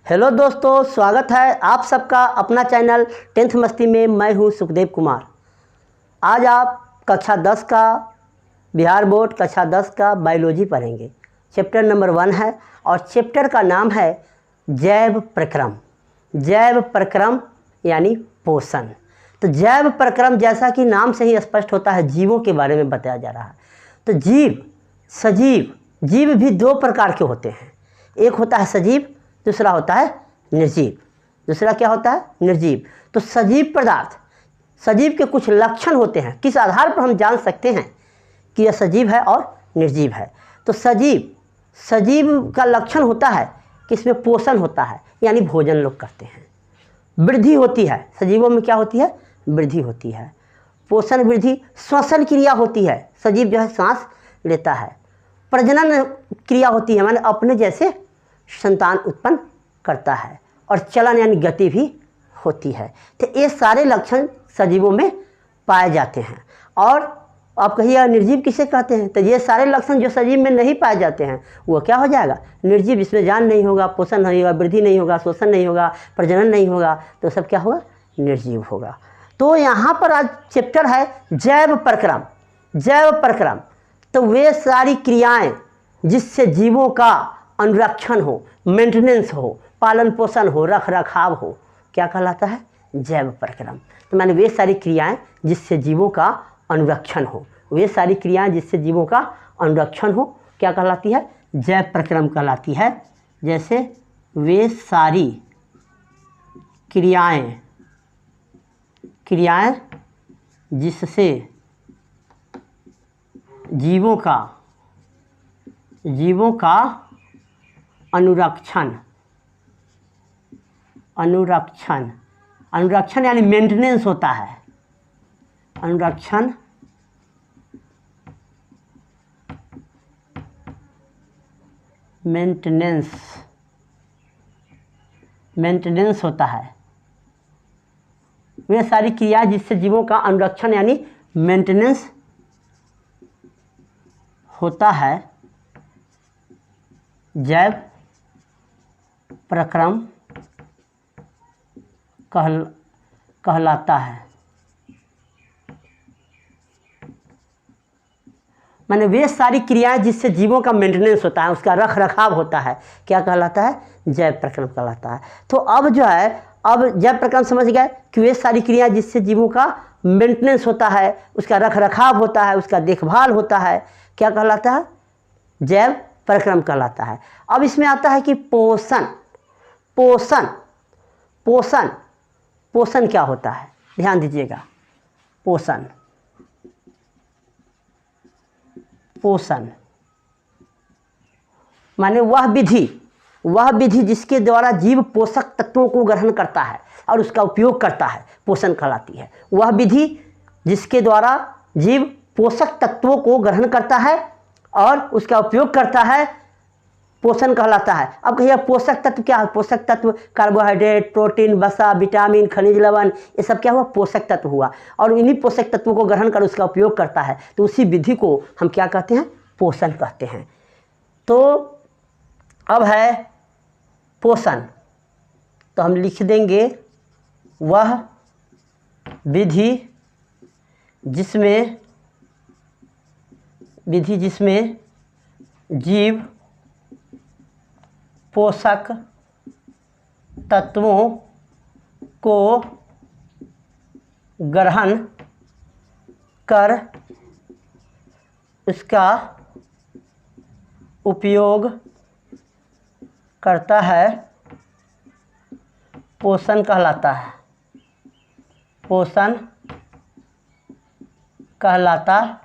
Hello दोस्तों, स्वागत है आप सबका अपना चैनल 10th मस्ती में। मैं हूं सुखदेव कुमार। आज आप कक्षा 10 का बिहार बोर्ड कक्षा 10 का बायोलॉजी पढ़ेंगे। चैप्टर नंबर 1 है और चैप्टर का नाम है जैव प्रक्रम। जैव प्रक्रम यानी पोषण। तो जैव प्रक्रम जैसा कि नाम से ही स्पष्ट होता है, जीवों के बारे में बताया जा रहा है। तो जीव, सजीव, जीव भी दो प्रकार के होते हैं। एक होता है सजीव, दूसरा होता है निर्जीव। दूसरा क्या होता है? निर्जीव। तो सजीव पदार्थ, सजीव के कुछ लक्षण होते हैं। किस आधार पर हम जान सकते हैं कि यह सजीव है और निर्जीव है? तो सजीव का लक्षण होता है कि इसमें पोषण होता है, यानी भोजन लोग करते हैं। वृद्धि होती है, सजीवों में क्या होती है? वृद्धि होती है। पोषण, वृद्धि, श्वसन क्रिया होती है। सजीव जो है सांस लेता है। प्रजनन क्रिया होती है, माने अपने जैसे संतान उत्पन्न करता है। और चलन यानी गति भी होती है। तो ये सारे लक्षण सजीवों में पाए जाते हैं। और आप कहिए निर्जीव किसे कहते हैं? तो ये सारे लक्षण जो सजीव में नहीं पाए जाते हैं वो क्या हो जाएगा? निर्जीव। इसमें जान नहीं होगा, पोषण नहीं होगा, वृद्धि नहीं होगा, शोषण नहीं होगा, प्रजनन नहीं होगा, तो सब क्या होगा? निर्जीव होगा। तो यहाँ पर आज चैप्टर है जैव प्रक्रम। जैव प्रक्रम तो वे सारी क्रियाएं जिससे जीवों का अनुरक्षण हो, मेंटेनेंस हो, पालन पोषण हो, रख रखाव हो, क्या कहलाता है? जैव प्रक्रम। तो माने वे सारी क्रियाएं जिससे जीवों का अनुरक्षण हो, वे सारी क्रियाएं जिससे जीवों का अनुरक्षण हो, क्या कहलाती है? जैव प्रक्रम कहलाती है। जैसे वे सारी क्रियाएं जिससे जीवों का अनुरक्षण यानी मेंटेनेंस होता है। अनुरक्षण मेंटेनेंस होता है। वे सारी क्रिया जिससे जीवों का अनुरक्षण यानी मेंटेनेंस होता है, जैव प्रक्रम कहलाता है। माने वे सारी क्रियाएं जिससे जीवों का मेंटेनेंस होता है, उसका रख रखाव होता है, क्या कहलाता है? जैव प्रक्रम कहलाता है। तो अब जो है, अब जैव प्रक्रम समझ गए कि वे सारी क्रियाएं जिससे जीवों का मेंटेनेंस होता है, उसका रख रखाव होता है, उसका देखभाल होता है, क्या कहलाता है? जैव प्रक्रम कहलाता है। अब इसमें आता है कि पोषण। पोषण क्या होता है? ध्यान दीजिएगा। पोषण माने वह विधि जिसके द्वारा जीव पोषक तत्वों को ग्रहण करता है और उसका उपयोग करता है, पोषण कहलाती है। वह विधि जिसके द्वारा जीव पोषक तत्वों को ग्रहण करता है और उसका उपयोग करता है, पोषण कहलाता है। अब कहिए पोषक तत्व क्या है? पोषक तत्व कार्बोहाइड्रेट, प्रोटीन, वसा, विटामिन, खनिज लवण, ये सब क्या हुआ? पोषक तत्व हुआ। और इन्हीं पोषक तत्वों को ग्रहण कर उसका उपयोग करता है, तो उसी विधि को हम क्या कहते हैं? पोषण कहते हैं। तो अब है पोषण, तो हम लिख देंगे वह विधि जिसमें जीव पोषक तत्वों को ग्रहण कर उसका उपयोग करता है, पोषण कहलाता है। पोषण कहलाता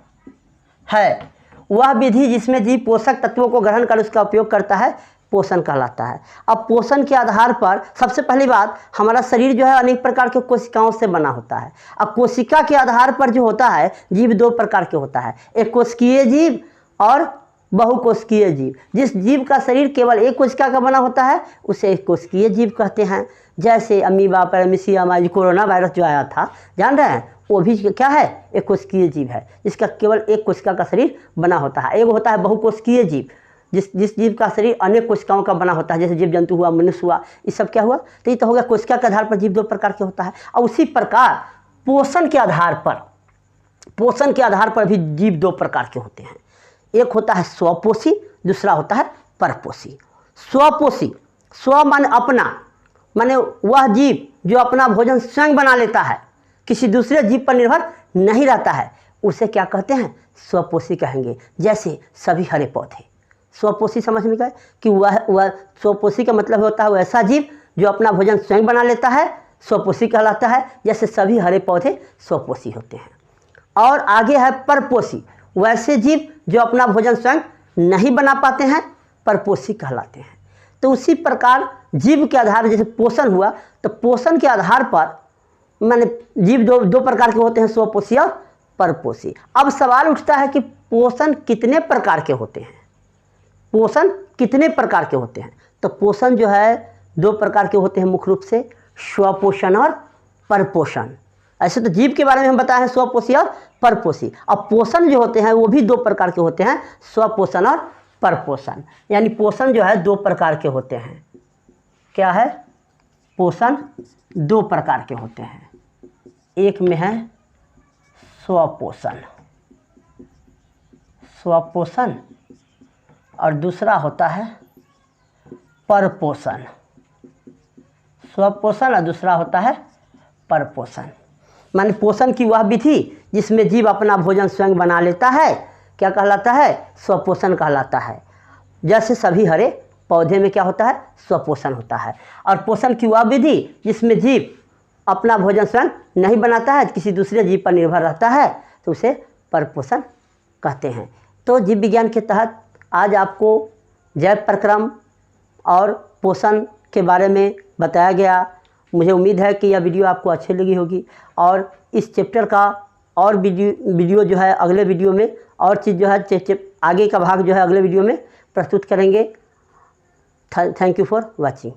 है। वह विधि जिसमें जीव पोषक तत्वों को ग्रहण कर उसका उपयोग करता है, पोषण कहलाता है। अब पोषण के आधार पर सबसे पहली बात, हमारा शरीर जो है अनेक प्रकार के कोशिकाओं से बना होता है। अब कोशिका के आधार पर जो होता है, जीव दो प्रकार के होता है, एक कोशिकीय जीव और बहुकोशिकीय जीव। जिस जीव का शरीर केवल एक कोशिका का बना होता है उसे एक कोशिकीय जीव कहते हैं। जैसे अमीबा, पैरामीशियम, कोरोना वायरस जो आया था, जान रहे हैं, वो भी क्या है? एक कोशिकीय जीव है, जिसका केवल एक कोशिका का शरीर बना होता है। एक होता है बहुकोशिकीय जीव, जिस जीव का शरीर अनेक कोशिकाओं का बना होता है, जैसे जीव जंतु हुआ, मनुष्य हुआ, ये सब क्या हुआ, तो ये तो हो गया कोशिका के आधार पर जीव 2 प्रकार के होता है। और उसी प्रकार पोषण के आधार पर भी जीव 2 प्रकार के होते हैं। एक होता है स्वपोषी, दूसरा होता है परपोषी। स्वपोषी, स्व माने अपना, माने वह जीव जो अपना भोजन स्वयं बना लेता है, किसी दूसरे जीव पर निर्भर नहीं रहता है, उसे क्या कहते हैं, स्वपोषी कहेंगे। जैसे सभी हरे पौधे, स्वपोषी समझ में गए कि वह स्वपोषी का मतलब होता है वैसा जीव जो अपना भोजन स्वयं बना लेता है, स्वपोषी कहलाता है। जैसे सभी हरे पौधे स्वपोषी होते हैं। और आगे है परपोषी, वैसे जीव जो अपना भोजन स्वयं नहीं बना पाते हैं, परपोषी कहलाते हैं। तो उसी प्रकार जीव के आधार, जैसे पोषण हुआ, तो पोषण के आधार पर माने जीव 2 प्रकार के होते हैं, स्वपोषी और परपोषी। अब सवाल उठता है कि पोषण कितने प्रकार के होते हैं, पोषण कितने प्रकार के होते हैं। तो पोषण जो है 2 प्रकार के होते हैं मुख्य रूप से, स्वपोषण और परपोषण। ऐसे तो जीव के बारे में हम बताए हैं स्वपोषी और परपोषी। अब पोषण जो होते हैं वो भी 2 प्रकार के होते हैं, स्वपोषण और परपोषण। यानी पोषण जो है 2 प्रकार के होते हैं। क्या है, पोषण 2 प्रकार के होते हैं। एक में है स्वपोषण, और दूसरा होता है परपोषण। स्वपोषण और दूसरा होता है परपोषण। माने पोषण की वह विधि जिसमें जीव अपना भोजन स्वयं बना लेता है, क्या कहलाता है, स्वपोषण कहलाता है। जैसे सभी हरे पौधे में क्या होता है, स्वपोषण होता है। और पोषण की वह विधि जिसमें जीव अपना भोजन स्वयं नहीं बनाता है, किसी दूसरे जीव पर निर्भर रहता है, तो उसे परपोषण कहते हैं। तो जीव विज्ञान के तहत आज आपको जैव प्रक्रम और पोषण के बारे में बताया गया। मुझे उम्मीद है कि यह वीडियो आपको अच्छी लगी होगी, और इस चैप्टर का और वीडियो जो है अगले वीडियो में, और चीज़ जो है आगे का भाग जो है अगले वीडियो में प्रस्तुत करेंगे। Thank you for watching.